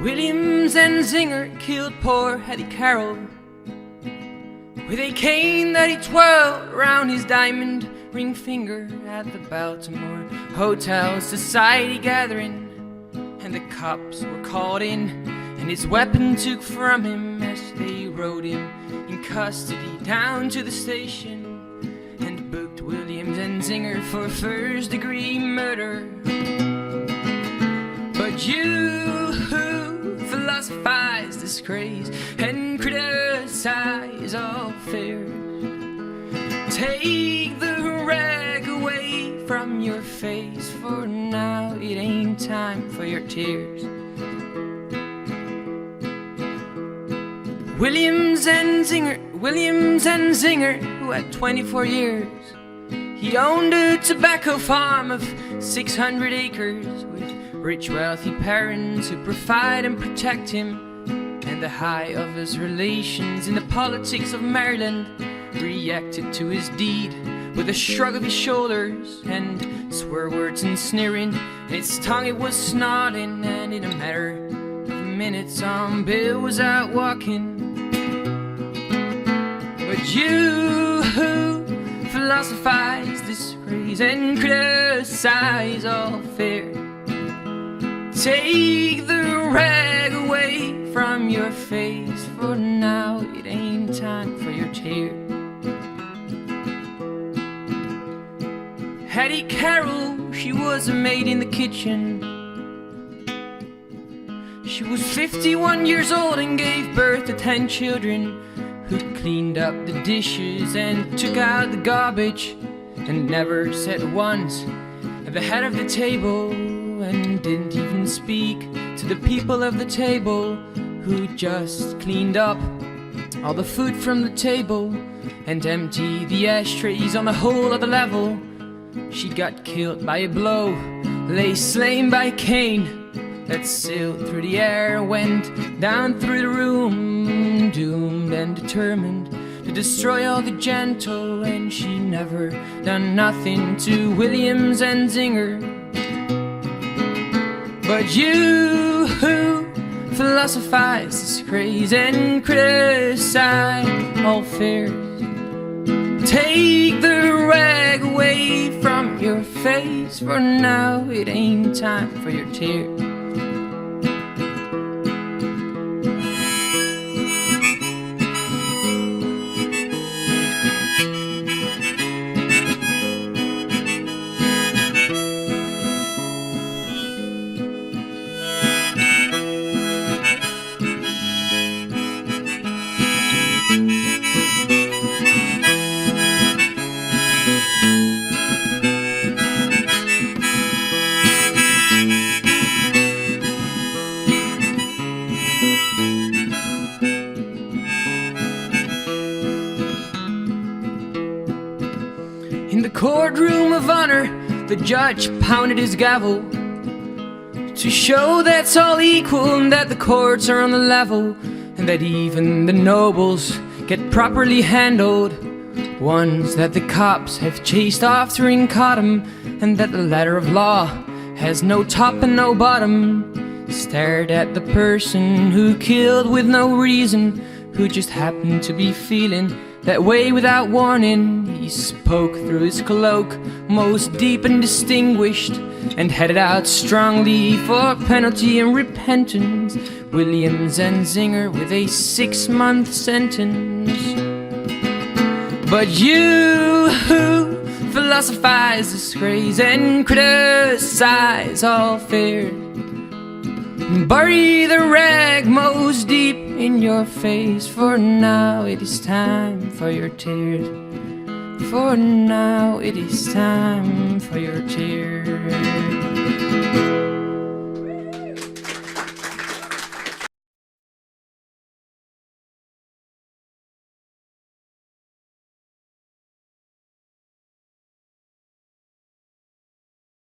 Williams and Zinger killed poor Hattie Carroll with a cane that he twirled around his diamond ring finger at the Baltimore Hotel Society gathering. And the cops were called in, and his weapon took from him as they rode him in custody down to the station and booked Williams and Zinger for first-degree murder. But you who philosophize this craze and criticize all fear, take the rag away from your face, for now it ain't time for your tears. Williams and Zinger, who had 24 years, he owned a tobacco farm of 600 acres with rich wealthy parents who provide and protect him, and the high of his relations in the politics of Maryland reacted to his deed with a shrug of his shoulders and swear words and sneering. Its tongue it was snarling, and in a matter of minutes Bill was out walking. But you who philosophize this craze and criticize all fear, take the rag away from your face, for now it ain't time for your tears. Hattie Carroll, she was a maid in the kitchen. She was 51 years old and gave birth to 10 children, who cleaned up the dishes and took out the garbage, and never said once at the head of the table, and didn't even speak to the people of the table, who just cleaned up all the food from the table and emptied the ashtrays on the whole of the level. She got killed by a blow, lay slain by a cane that sailed through the air, went down through the room, doomed and determined to destroy all the gentle, and she never done nothing to Williams and Zinger. But you who philosophize this craze and criticize all fears, take the rag away from your face, for now it ain't time for your tears. In the courtroom of honor, the judge pounded his gavel to show that's all equal, and that the courts are on the level, and that even the nobles get properly handled, ones that the cops have chased off during caught 'em, and that the ladder of law has no top and no bottom. Stared at the person who killed with no reason, who just happened to be feeling that way without warning. He spoke through his cloak, most deep and distinguished, and headed out strongly for penalty and repentance. Williams and Zinger with a 6-month sentence. But you who philosophize this craze and criticize all fear, bury the rag most deep in your face, for now it is time for your tears. For now it is time for your tears.